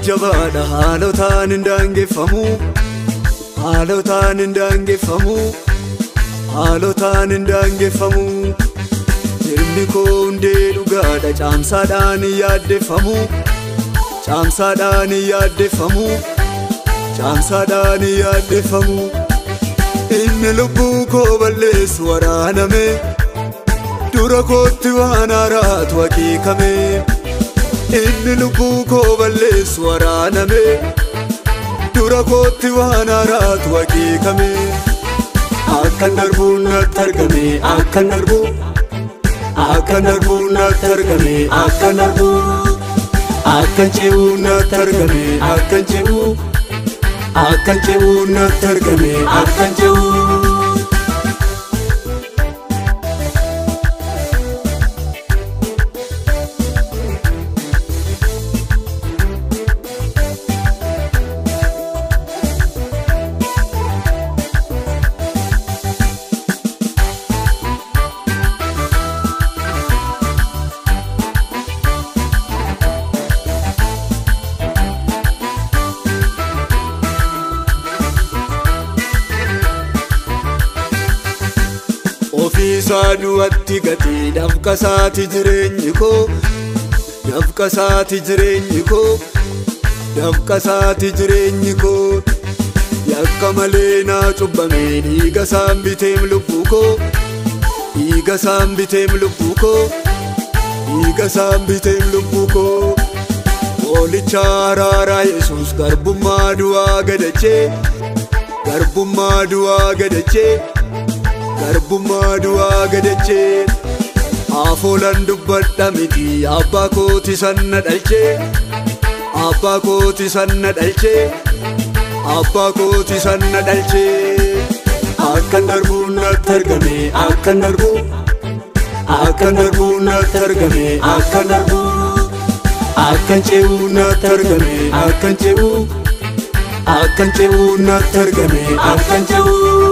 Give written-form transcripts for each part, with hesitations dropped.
jabada halotaan indaangeeffamu halotaan indaangeeffamu halotaan indaangeeffamu jirmi koo hundee dhugaadha caamsaadhaan yaaddeeffamu caamsaadhaan yaaddeeffamu caamsaadhaan yaaddeeffamu inni lubbuu koo balleessu waraaname dura kootti waan haaraatu haqiiqame inni lubbuu koo balleessu waraaname dura kootti waan haaraatu haqiiqame akkan darbuun natti argame akkan darbuun natti argame akkan ce'uun natti argame akkan ce'uun natti argame akkan ce'uun Ofiisaa du'atti gatii dafqasaati jireenyi koo dafqasaati jireenyi koo dafqasaati jireenyi koo yakka malee naa cubbame dhiiga isaan biteem lubbuu koo dhiiga isaan biteem lubbuu koo dhiiga isaan biteem lubbuu koo Hoolicha araaraa Yesuus garbummaa du'aa gadachee garbummaa du'aa gadachee garbummaa du'aa gadachee afoolan dubbadha miti abbaa kooti sanna dhalchee abbaa kooti sanna dhalchee abbaa kooti sanna dhalchee akkan darbuun natti argame akkan darbuun natti argame akkan ce'uun natti argame akkan ce'uun natti argame akkan ce'uun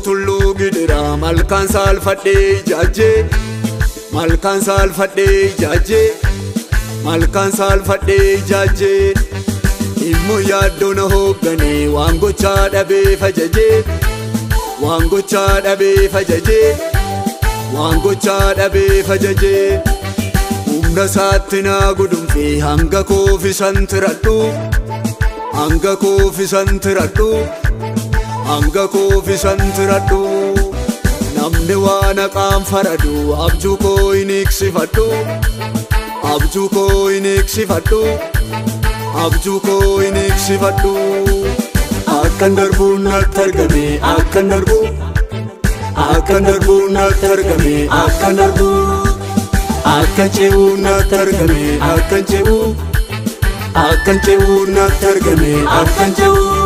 tulluu gidira malkaan saalfadhee ijaajjee malkaan saalfadhee ijaajjee malkaan saalfadhee ijaajjee immoo yaaddoo na hoogganee waan gochaa dhabee fajajee waan gochaa dhabee fajajee waan gochaa dhabee fajajee humna isaatti naa gudunfee hanga koofisan tiradhu hanga koofisan tiradhu hanga koofisan tiradhu namni waan haqaan faradu abjuu koo hin eegsifadhu abjuu koo hin eegsifadhu abjuu koo hin eegsifadhu akkan darbuun natti argame akkan darbuun natti argame akkan ce'uun natti argame akkan ce'uun natti argame akkan ce'uun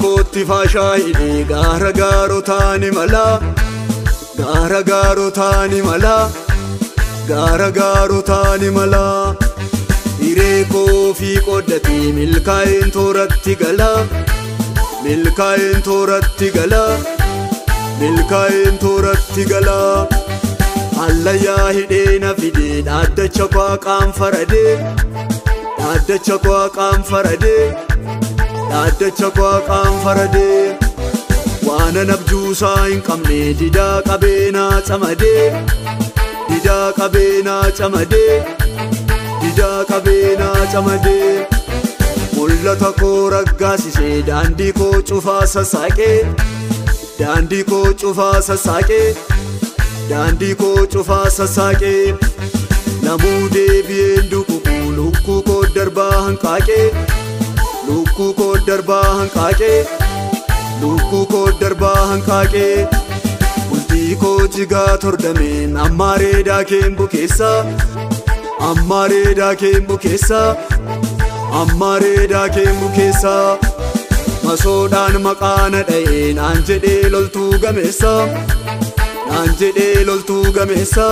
Kootti faashaayidhi gaara gaarotaani mala gaara gaarotaani mala gaara gaarotaani mala hiree koo fi qooddatee milkaa'een tooratti gala milkaa'een tooratti gala milkaa'een tooratti gala hallayyaa hidhee na fidee dhaaddacha kwaaqaan faradee dhaaddacha kwaaqaan faradee dhaaddacha kwaaqaan faradee waan abjuusaa hin qabne didaa qabeenaa camadee didaa qabeenaa camadee didaa qabeenaa camadee mul'ata koo raggaasisee daandii koo cufaa sassaaqee daandii koo cufaa sassaaqee daandii koo cufaa sassaaqee namuu deebi'een dukuku lukkuu koo darbaa hanqaaqee lukkuu koo darbaa hanqaaqee lukkuu koo darbaa hanqaaqee bultii koo jigaa tordameen ammaareedaa keen bukeessa ammaareedaa keen bukeessa ammaareedaa keen bukeessa masoodhaan maqaana dha'ee naan jedhee loltuu gameessa naan jedhee loltuu gameessa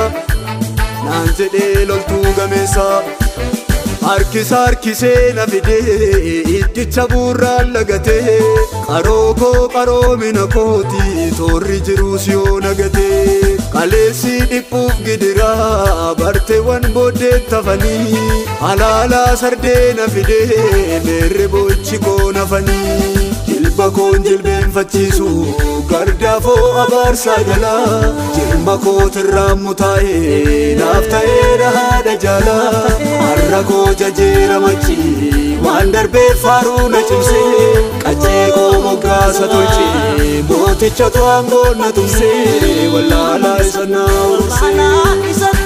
naan jedhee loltuu gameessa harkisee na fidee iddicha buurraan lagatee qaroo koo qaroomina kooti toorri jiruus yoo nagatee kaleessi dhiphuuf gidiraa barteewwan booddeet tafanii halaalaa sardee na fidee meerre bochi koo nafanii jilba koon jilbeenfachiisu gardaafoo abaarsaa jalaa jirma kootirraan mutaa'ee naaf ta'eedha haadha jaalaa har'a koo jajeera machii waan darbee faaruu na cimsee qaccee koo moggaasa tolchee mooticha to'aan goonna tumsee wallaalaa isa naa ursee.